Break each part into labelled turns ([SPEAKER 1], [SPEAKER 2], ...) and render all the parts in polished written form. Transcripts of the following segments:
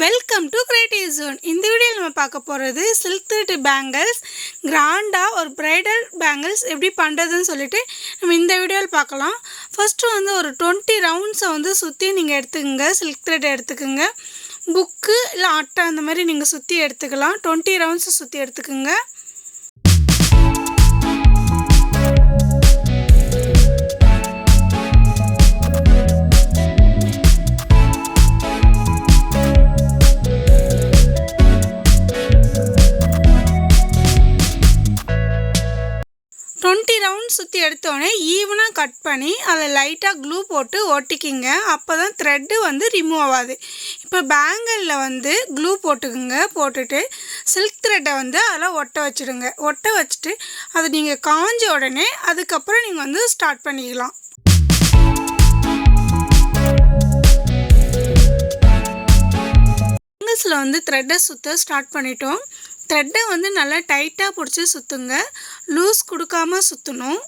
[SPEAKER 1] Welcome to creative zone. இந்த வீடியோவில் நம்ம பார்க்க போகிறது சில்க் த்ரெட் பேங்கிள்ஸ் கிராண்டாக ஒரு ப்ரைடல் பேங்கிள்ஸ் எப்படி பண்ணுறதுன்னு சொல்லிட்டு நம்ம இந்த வீடியோவில் பார்க்கலாம். ஃபஸ்ட்டு ஒரு 20 ரவுண்ட்ஸை சுற்றி நீங்கள் எடுத்துக்கோங்க. சில்க் த்ரெட் எடுத்துக்கோங்க. புக்கு இல்லை அட்டை அந்த மாதிரி நீங்கள் சுற்றி எடுத்துக்கலாம். 20 ரவுண்ட்ஸை சுற்றி எடுத்துக்கோங்க. சுற்றி எடுத்தோடனே ஈவனாக கட் பண்ணி அதில் லைட்டாக க்ளூ போட்டு ஒட்டிக்கிங்க. அப்போ தான் த்ரெட்டு ரிமூவ் ஆகாது. இப்போ பேங்கிளில் க்ளூ போட்டுக்குங்க. போட்டுட்டு சில்க் த்ரெட்டை அதில் ஒட்ட வச்சுடுங்க. ஒட்ட வச்சுட்டு அது நீங்கள் காஞ்ச உடனே அதுக்கப்புறம் நீங்கள் ஸ்டார்ட் பண்ணிக்கலாம். பேங்கிள்ஸில் த்ரெட்டை சுற்ற ஸ்டார்ட் பண்ணிட்டோம். த்ரெட்டை நல்லா டைட்டாக பிடிச்சி சுற்றுங்க. லூஸ் கொடுக்காம சுற்றணும்.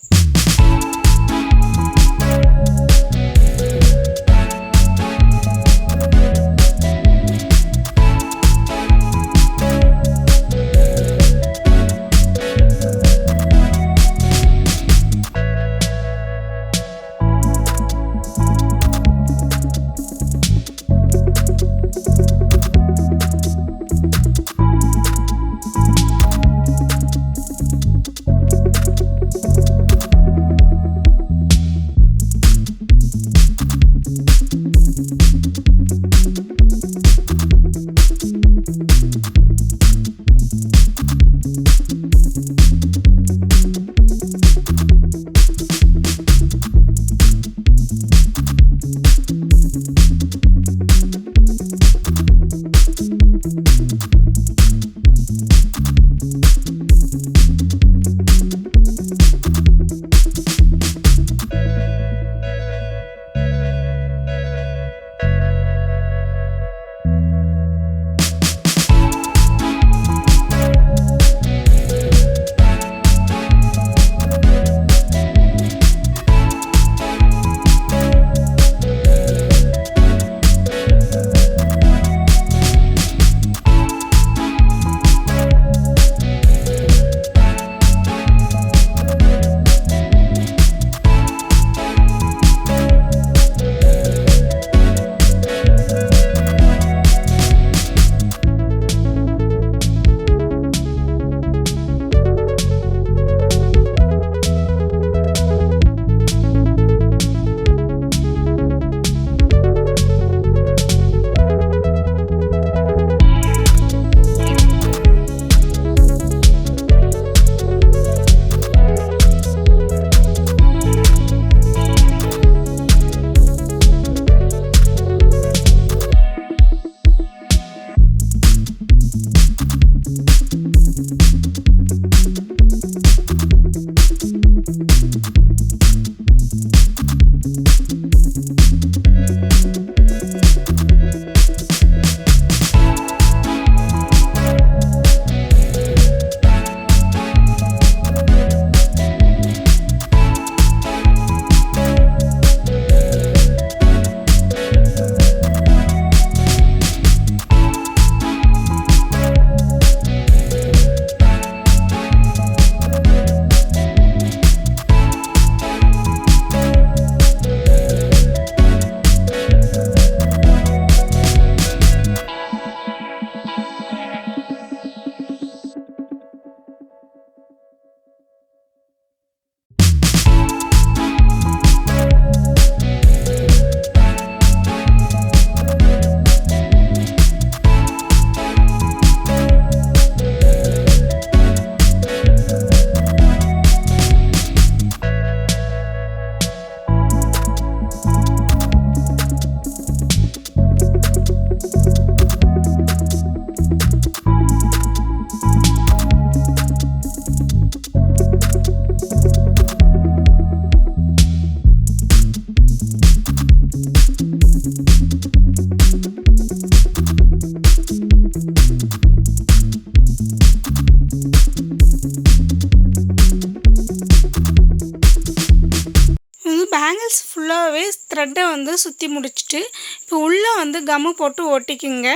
[SPEAKER 1] பேங்கிள்ஸ் ஃபுல்லாகவே த்ரெட்டை சுற்றி முடிச்சுட்டு இப்போ உள்ளே கம்மு போட்டு ஒட்டிக்குங்க.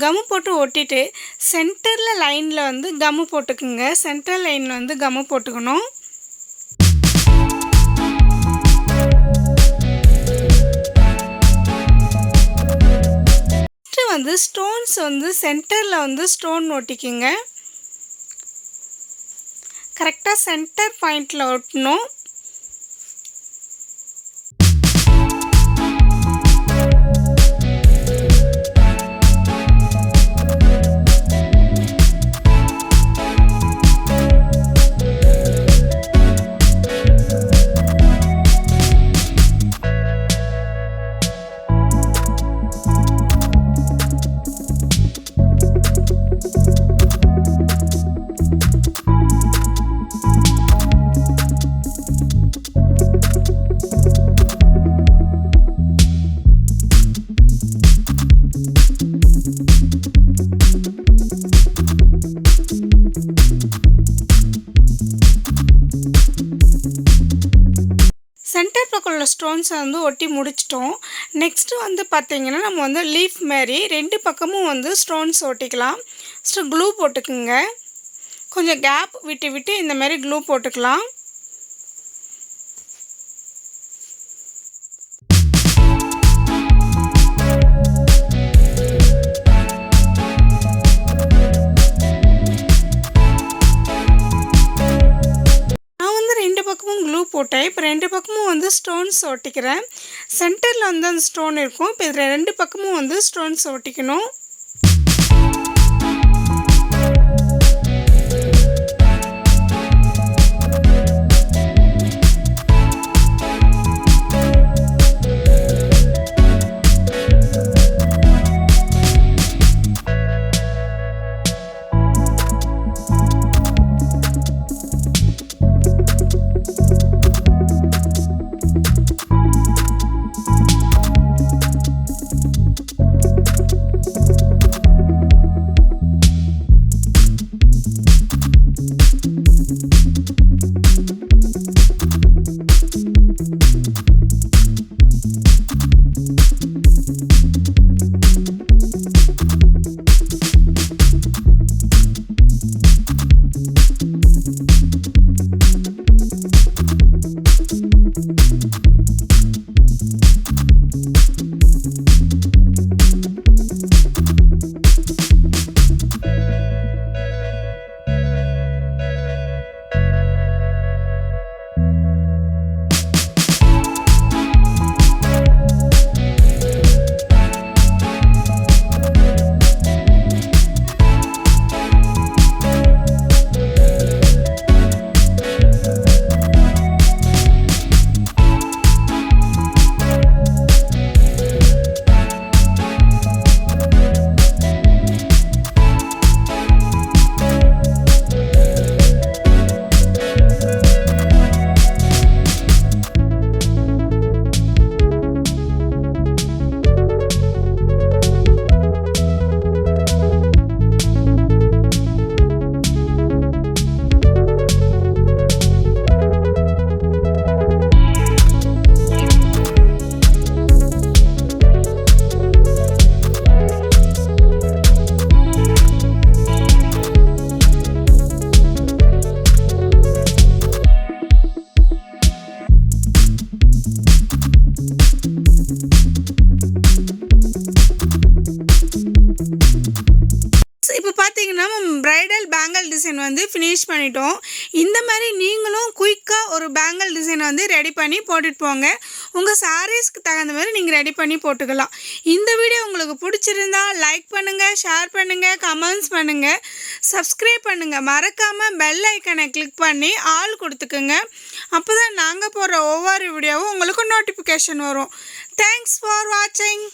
[SPEAKER 1] கம்மு போட்டு ஒட்டிட்டு சென்டரில் லைனில் வந்து கம்மு போட்டுக்குங்க. சென்டர் லைனில் வந்து கம்மு போட்டுக்கணும். வந்து ஸ்டோன்ஸ் வந்து சென்டரில் வந்து ஸ்டோன் ஒட்டிக்குங்க. கரெக்டாக சென்டர் பாயிண்டில் ஒட்டணும். சென்டர் பக்கம் உள்ள ஸ்டோன்ஸை வந்து ஒட்டி முடிச்சிட்டோம். நெக்ஸ்ட்டு வந்து பார்த்திங்கன்னா நம்ம வந்து லீஃப் மாரி 2 பக்கமும் வந்து ஸ்டோன்ஸ் ஒட்டிக்கலாம். ஃபஸ்ட்டு க்ளூ போட்டுக்குங்க. கொஞ்சம் கேப் விட்டு விட்டு இந்த மாதிரி க்ளூ போட்டுக்கலாம். க்ளூ போட்டேன். இப்போ 2 பக்கமும் வந்து ஸ்டோன்ஸ் ஒட்டிக்கிறேன். சென்டரில் வந்து அந்த ஸ்டோன் இருக்கும். இப்போ இதில் 2 பக்கமும் வந்து ஸ்டோன்ஸ் ஒட்டிக்கணும். பிரைடல் பேங்கிள் டிசைன் வந்து ஃபினிஷ் பண்ணிட்டோம். இந்த மாதிரி நீங்களும் குயிக்காக ஒரு பேங்கிள் டிசைனை வந்து ரெடி பண்ணி போட்டுட்டு போங்க. உங்கள் சாரீஸ்க்கு தகுந்த மாதிரி நீங்கள் ரெடி பண்ணி போட்டுக்கலாம். இந்த வீடியோ உங்களுக்கு பிடிச்சிருந்தா லைக் பண்ணுங்கள், ஷேர் பண்ணுங்கள், கமெண்ட்ஸ் பண்ணுங்கள், சப்ஸ்கிரைப் பண்ணுங்கள். மறக்காமல் பெல் ஐக்கனை கிளிக் பண்ணி ஆல் கொடுத்துக்குங்க. அப்போ தான் நாங்கள் போடுற ஒவ்வொரு வீடியோவும் உங்களுக்கு நோட்டிஃபிகேஷன் வரும். தேங்க்ஸ் ஃபார் வாட்சிங்.